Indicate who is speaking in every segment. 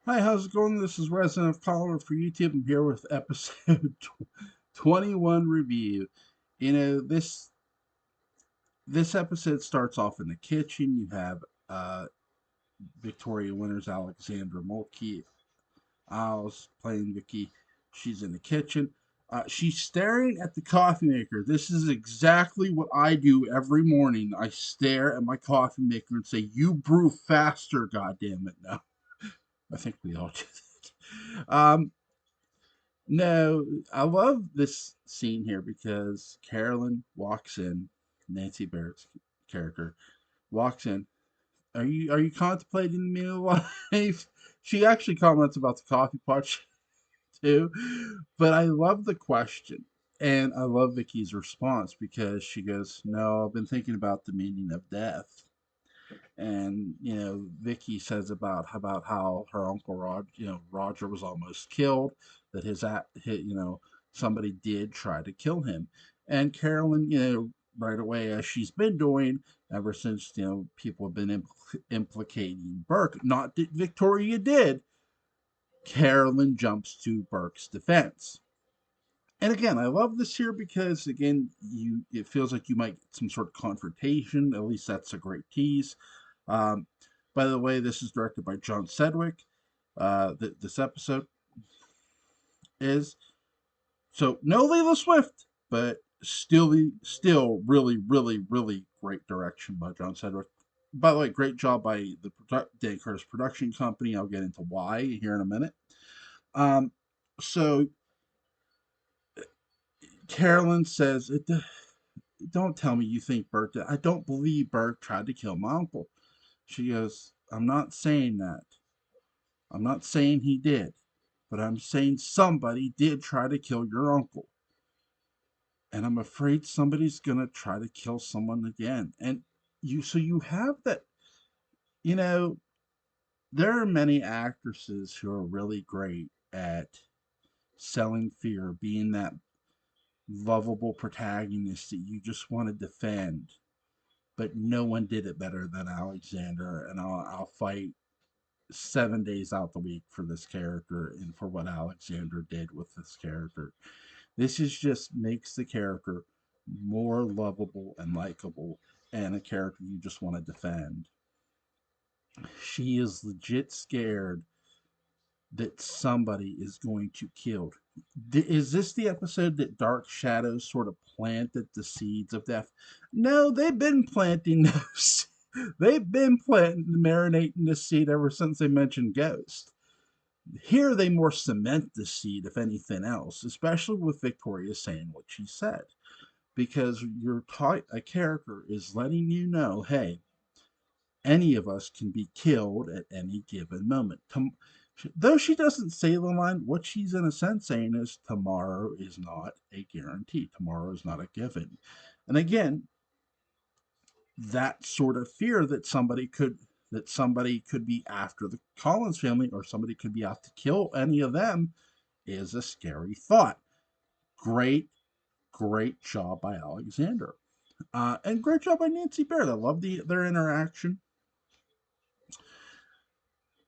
Speaker 1: Hi, how's it going? This is Resident of Colorado for YouTube. I'm here with episode 21 review. This episode starts off in the kitchen. You have uh, Victoria Winters, Alexandra Mulkey, Isles playing Vicky. She's in the kitchen. She's staring at the coffee maker. This is exactly what I do every morning. I stare at my coffee maker and say, "You brew faster, goddammit!" No, I think we all do that. No, I love this scene here because Carolyn walks in, Nancy Barrett's character walks in. Are you contemplating the meaning of life? She actually comments about the coffee pot too, but I love the question, and I love Vicky's response because she goes, "No, I've been thinking about the meaning of death." And Vicky says about how her uncle Roger was almost killed, that somebody did try to kill him, and Carolyn, right away, as she's been doing ever since people have been implicating Burke, not that Victoria did. Carolyn jumps to Burke's defense. And again, I love this here because again, it feels like you might get some sort of confrontation. At least that's a great tease. Um, by the way, this is directed by John Sedgwick. This episode is so no Layla Swift, but still really, really, really great direction by John Sedgwick. By the way, great job by the Dan Curtis production company. I'll get into why here in a minute. Um, so Carolyn says, "Don't tell me you think Burke did. I don't believe Burke tried to kill my uncle." She goes, "I'm not saying that. I'm not saying he did, but I'm saying somebody did try to kill your uncle. And I'm afraid somebody's going to try to kill someone again." And so you have that, you know, there are many actresses who are really great at selling fear, being that lovable protagonist that you just want to defend. But no one did it better than Alexander, and I'll fight 7 days out the week for this character and for what Alexander did with this character. This is just makes the character more lovable and likable, and a character you just want to defend. She is legit scared that somebody is going to kill. Is this the episode that Dark Shadows sort of planted the seeds of death? No, they've been planting those. They've been planting, marinating the seed ever since they mentioned Ghost. Here they more cement the seed, if anything else, especially with Victoria saying what she said, because a character is letting you know, hey, any of us can be killed at any given moment. Though she doesn't say the line, what she's in a sense saying is tomorrow is not a guarantee. Tomorrow is not a given. And again, that sort of fear that somebody could be after the Collins family or somebody could be out to kill any of them is a scary thought. Great, great job by Alexander. And great job by Nancy Barrett. I love their interaction.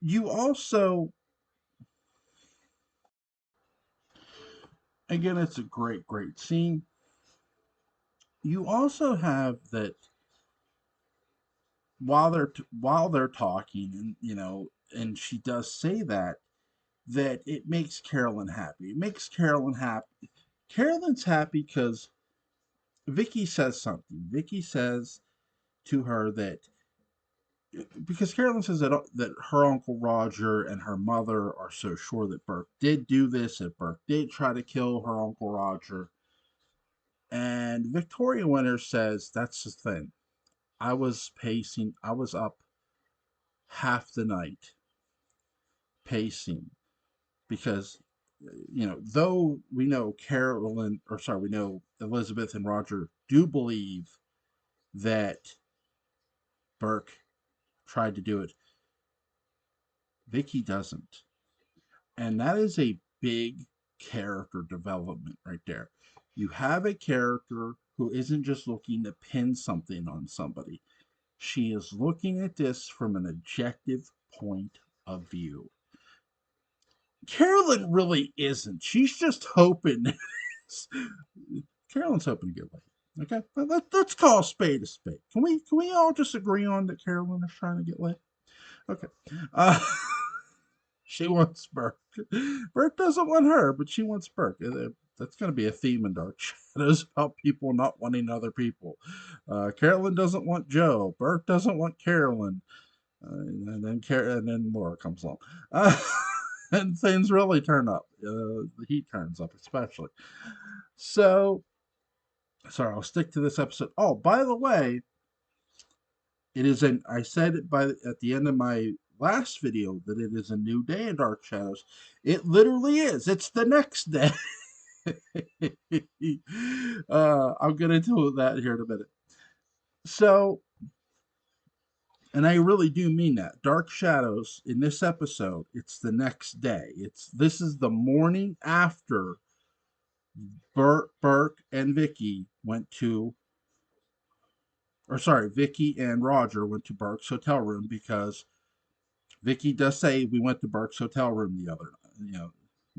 Speaker 1: You also, again, it's a great, great scene. You also have that while they're talking, and and she does say that it makes Carolyn happy. It makes Carolyn happy. Carolyn's happy because Vicky says something. Vicky says to her that because Carolyn says that her uncle Roger and her mother are so sure that Burke did do this, that Burke did try to kill her uncle Roger, and Victoria Winter says that's the thing. I was pacing. I was up half the night pacing because though we know Carolyn, or sorry, we know Elizabeth and Roger do believe that Burke tried to do it, Vicky doesn't. And that is a big character development right there. You have a character who isn't just looking to pin something on somebody. She is looking at this from an objective point of view. Carolyn really isn't. She's just hoping. Carolyn's hoping to get laid. Okay, let's call a spade a spade. Can we all just agree on that Carolyn is trying to get laid? Okay. Uh, she wants Burke. Burke doesn't want her, but she wants Burke. That's going to be a theme in Dark Shadows about people not wanting other people. Carolyn doesn't want Joe. Burke doesn't want Carolyn. And then Laura comes along. And things really turn up. The heat turns up, especially. So, sorry, I'll stick to this episode. Oh, by the way, it is an. I said it at the end of my last video that it is a new day in Dark Shadows. It literally is. It's the next day. I'll get into that here in a minute. So, and I really do mean that. Dark Shadows in this episode, it's the next day. This is the morning after Burke and Vicky went to, or sorry, Vicky and Roger went to Burke's hotel room because Vicky does say we went to Burke's hotel room the other,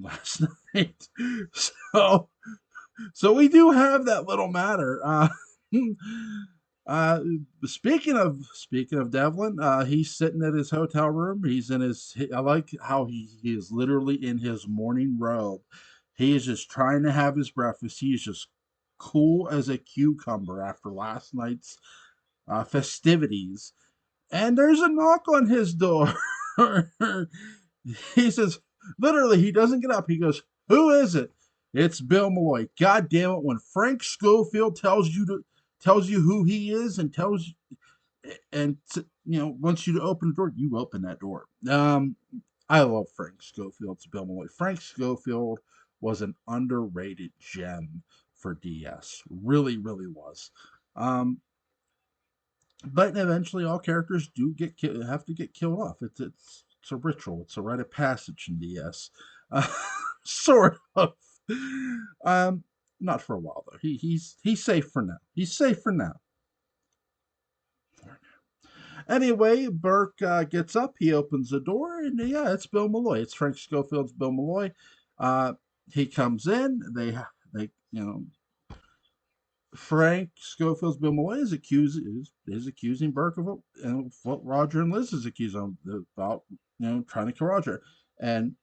Speaker 1: last night. So, so we do have that little matter. Uh, speaking of Devlin, he's sitting at his hotel room. He's in his. I like how he is literally in his morning robe. He is just trying to have his breakfast. He is just cool as a cucumber after last night's festivities. And there's a knock on his door. He says, literally, he doesn't get up. He goes, "Who is it?" It's Bill Malloy. God damn it! When Frank Schofield tells you who he is and tells and wants you to open the door, you open that door. I love Frank Schofield's Bill Malloy. Frank Schofield was an underrated gem for DS. Really, really was. But eventually, all characters do have to get killed off. It's a ritual. It's a rite of passage in DS, sort of. Um, Not for a while though. He's safe for now. He's safe for now. Anyway, Burke gets up. He opens the door, and yeah, it's Bill Malloy. It's Frank Schofield's Bill Malloy. Uh, he comes in. They Frank Schofield's Bill Malloy is accusing Burke of what Roger and Liz is accusing him about, trying to kill Roger. And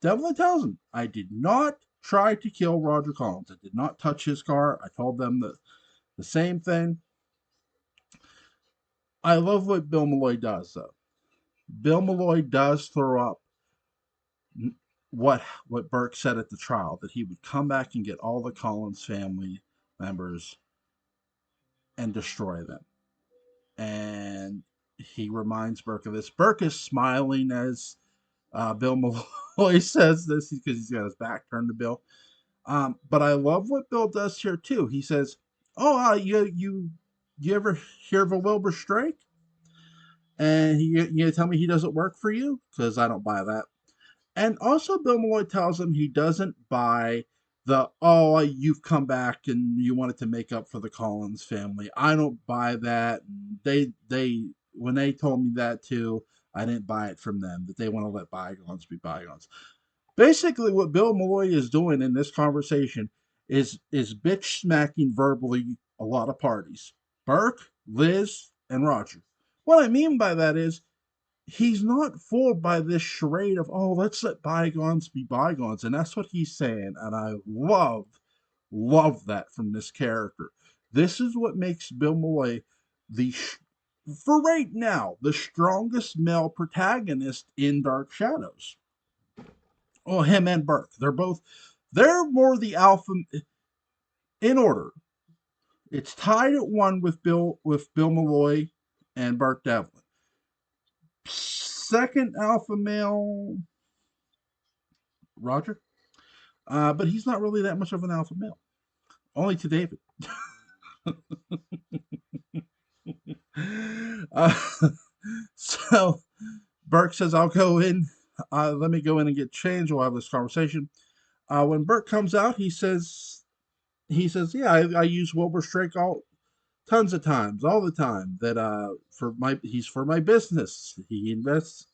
Speaker 1: Devlin tells him, "I did not try to kill Roger Collins. I did not touch his car. I told them the same thing." I love what Bill Malloy does, though. Bill Malloy does throw up what Burke said at the trial, that he would come back and get all the Collins family members and destroy them. And he reminds Burke of this. Burke is smiling as Bill Malloy says this because he's got his back turned to Bill. But I love what Bill does here too. He says, "Oh, you ever hear of a Wilbur Strake? And you tell me he doesn't work for you, because I don't buy that." And also, Bill Malloy tells him he doesn't buy the, "Oh, you've come back and you wanted to make up for the Collins family." I don't buy that. They when they told me that too, I didn't buy it from them, that they want to let bygones be bygones. Basically, what Bill Malloy is doing in this conversation is bitch smacking verbally a lot of parties: Burke, Liz, and Roger. What I mean by that is, he's not fooled by this charade of, "Oh, let's let bygones be bygones," and that's what he's saying. And I love that from this character. This is what makes Bill Malloy for right now, the strongest male protagonist in Dark Shadows. Oh, him and Burke. They're more the alpha in order. It's tied at one with Bill Malloy and Burke Devlin. Second alpha male, Roger. But he's not really that much of an alpha male. Only to David. uh, so Burke says, "I'll go in. Let me go in and get changed. We'll have this conversation." When Burke comes out, "Yeah, I use Wilbur Strake tons of times, all the time. That he's for my business. He invests.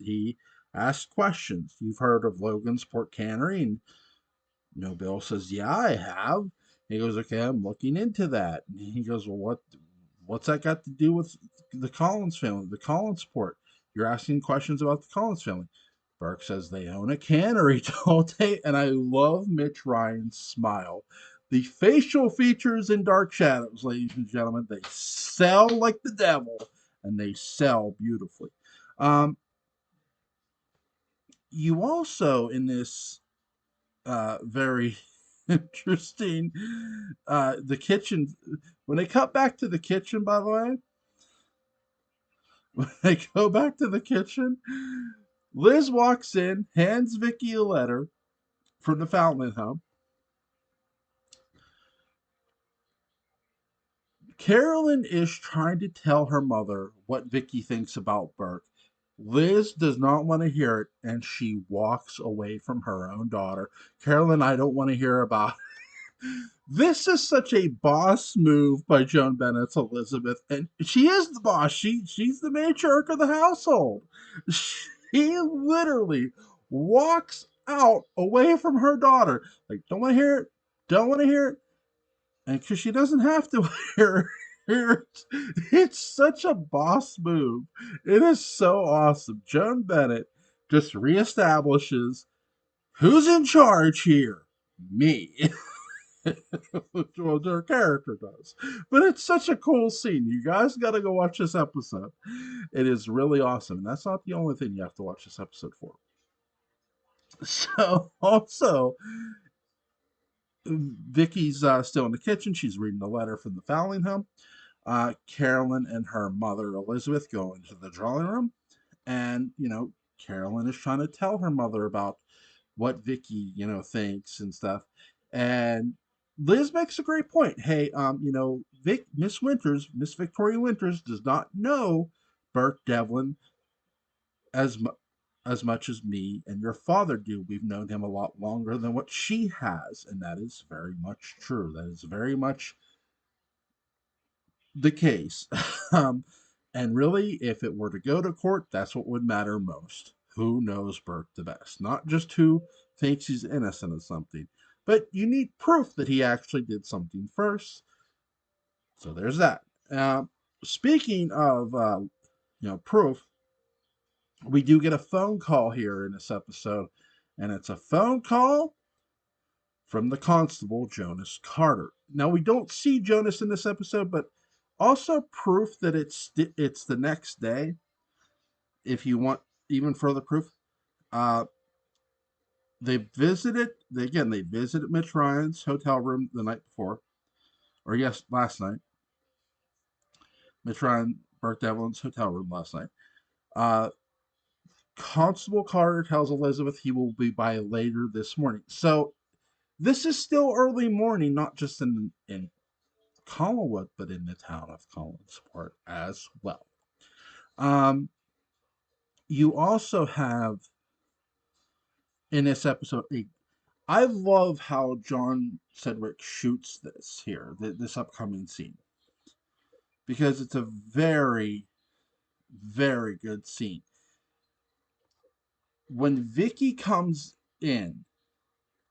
Speaker 1: Ask questions. You've heard of Logansport Cannery, and Bill says, "Yeah, I have." He goes, "Okay, I'm looking into that." And he goes, "Well, what's that got to do with the Collins family, the Collinsport? You're asking questions about the Collins family." Burke says they own a cannery, don't they? And I love Mitch Ryan's smile. The facial features in Dark Shadows, ladies and gentlemen, they sell like the devil, and they sell beautifully. Um, you also, in this very interesting, the kitchen, when they cut back to the kitchen, by the way, when they go back to the kitchen, Liz walks in, hands Vicky a letter from the Fountain home. Carolyn is trying to tell her mother what Vicky thinks about Burke. Liz does not want to hear it, and she walks away from her own daughter. Carolyn, I don't want to hear about it. This is such a boss move by Joan Bennett's Elizabeth, and she is the boss. She's the matriarch of the household. She literally walks out away from her daughter. Like, don't want to hear it. Don't want to hear it. And because she doesn't have to hear it, it's such a boss move. It is so awesome. Joan Bennett just reestablishes who's in charge here. Me. Well, their character does. But it's such a cool scene. You guys got to go watch this episode. It is really awesome. And that's not the only thing you have to watch this episode for. So, also, Vicky's still in the kitchen. She's reading the letter from the Fowling home. Carolyn and her mother, Elizabeth, go into the drawing room. And, Carolyn is trying to tell her mother about what Vicky, thinks and stuff. And Liz makes a great point. Hey, Miss Victoria Winters does not know Bert Devlin as as much as me and your father do. We've known him a lot longer than what she has, and that is very much true. That is very much the case. um, and really, if it were to go to court, that's what would matter most. Who knows Burke the best? Not just who thinks he's innocent of something, but you need proof that he actually did something first. So there's that. Uh, Speaking of, proof, we do get a phone call here in this episode, and it's a phone call from the constable, Jonas Carter. Now, we don't see Jonas in this episode, but also proof that it's the next day. If you want even further proof, uh, they visited Mitch Ryan's hotel room the night before, or yes, last night. Mitch Ryan, Burke Devlin's hotel room last night. Uh, Constable Carter tells Elizabeth he will be by later this morning. So this is still early morning, not just in Collinwood, but in the town of Collinsport as well. Um, you also have in this episode, I love how John Sedgwick shoots this upcoming scene, because it's a very, very good scene. When Vicky comes in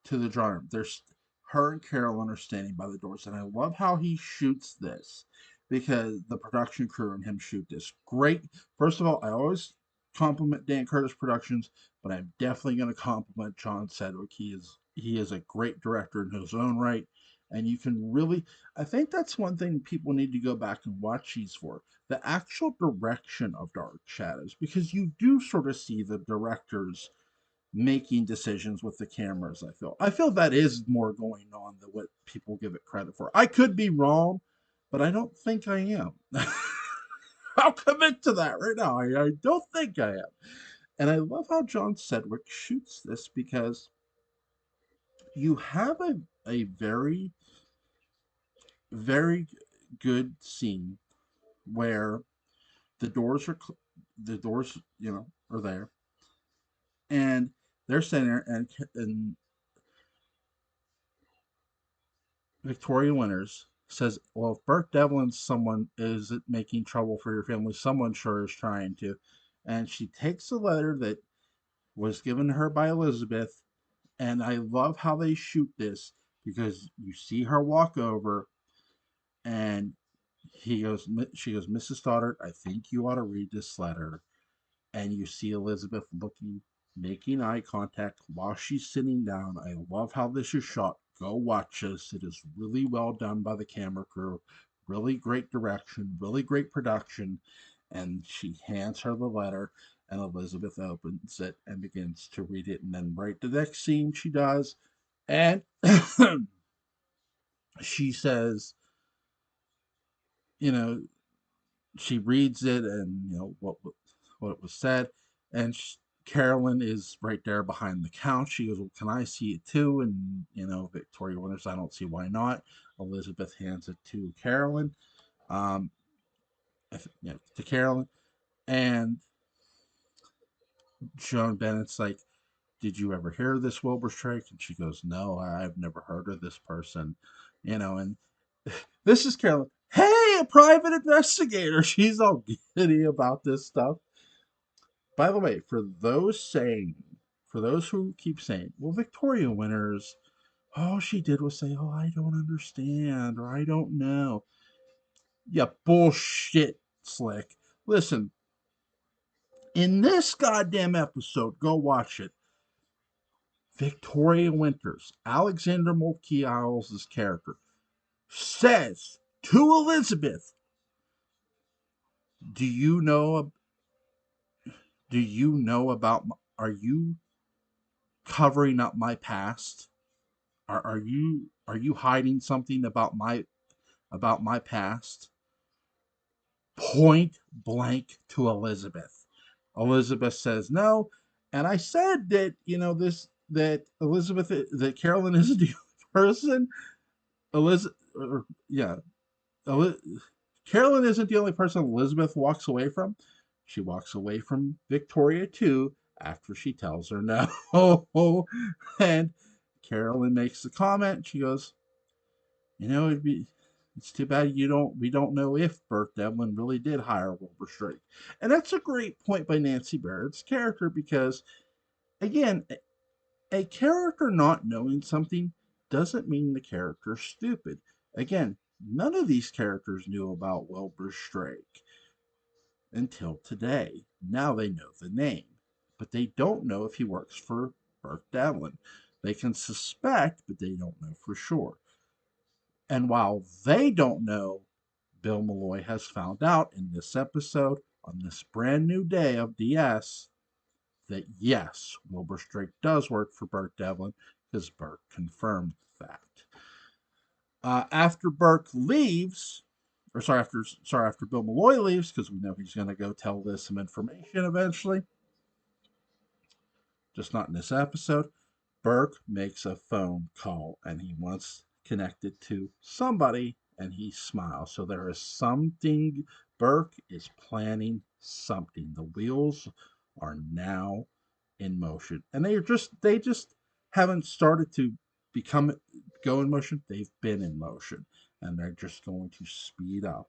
Speaker 1: to the drawing room, there's her and Carolyn are standing by the doors, and I love how he shoots this, because the production crew and him shoot this great. First of all, I always compliment Dan Curtis Productions, but I'm definitely going to compliment John Sedgwick. He is a great director in his own right, and you can really. I think that's one thing people need to go back and watch these for, the actual direction of Dark Shadows, because you do sort of see the directors making decisions with the cameras. I feel that is more going on than what people give it credit for. I could be wrong, but I don't think I am. I'll commit to that right now. I don't think I am. And I love how John Sedgwick shoots this, because you have a very, very good scene where the doors are the doors are there, and they're sitting there, and Victoria Winters says, "Well, if Burke Devlin's someone is making trouble for your family, someone sure is trying to." And she takes the letter that was given to her by Elizabeth. And I love how they shoot this because you see her walk over and she goes, Mrs. Stoddard, I think you ought to read this letter. And you see Elizabeth looking, making eye contact while she's sitting down. I love how this is shot. Go watch this. It is really well done by the camera crew. Really great direction, really great production. And she hands her the letter, and Elizabeth opens it and begins to read it. And then, right the next scene, she does. And she says, you know, she reads it and what was said, and Carolyn is right there behind the couch. She goes, "Well, can I see it too?" And Victoria Winters, I don't see why not. Elizabeth hands it to Carolyn, um, to Carolyn, and Joan Bennett's like, "Did you ever hear of this Wilbur Strike?" And she goes, "No, I've never heard of this person," and this is Carolyn. Hey, a private investigator. She's all giddy about this stuff. By the way, for those who keep saying, well, Victoria Winters, all she did was say, oh, I don't understand or I don't know. Yeah, bullshit, Slick. Listen, in this goddamn episode, go watch it. Victoria Winters, Alexander Moltke-Isles' character, says to Elizabeth, "Do you know? Do you know about? Are you covering up my past? Are you hiding something about my past?" Point blank to Elizabeth. Elizabeth says no, and I said that that Carolyn isn't the person. Elizabeth, yeah, Carolyn isn't the only person Elizabeth walks away from. She walks away from Victoria too after she tells her no. And Carolyn makes the comment. She goes, it's too bad we don't know if Bert Devlin really did hire Wilbur Straight. And that's a great point by Nancy Barrett's character because, again, a character not knowing something doesn't mean the character's stupid. Again, none of these characters knew about Wilbur Strake until today. Now they know the name, but they don't know if he works for Bert Devlin. They can suspect, but they don't know for sure. And while they don't know, Bill Malloy has found out in this episode, on this brand new day of DS, that yes, Wilbur Strake does work for Bert Devlin because Bert confirmed that. After Burke leaves, or after Bill Malloy leaves, because we know he's going to go tell Liz some information eventually, just not in this episode. Burke makes a phone call and he wants connected to somebody and he smiles. So there is something. Burke is planning something. The wheels are now in motion. And they just haven't started to become go in motion. They've been in motion. And they're just going to speed up.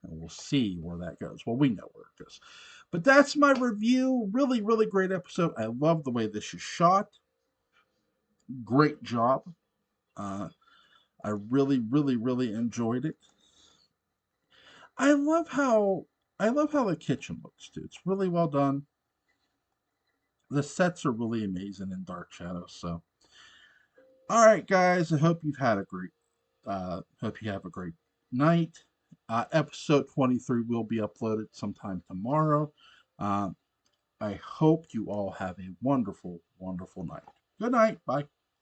Speaker 1: And we'll see where that goes. Well, we know where it goes. But that's my review. Really, really great episode. I love the way this is shot. Great job. Uh, I really, really, really enjoyed it. I love how the kitchen looks too. It's really well done. The sets are really amazing in Dark Shadows. So, all right, guys. I hope you've had a great. Hope you have a great night. Episode 23 will be uploaded sometime tomorrow. Uh, I hope you all have a wonderful, wonderful night. Good night. Bye.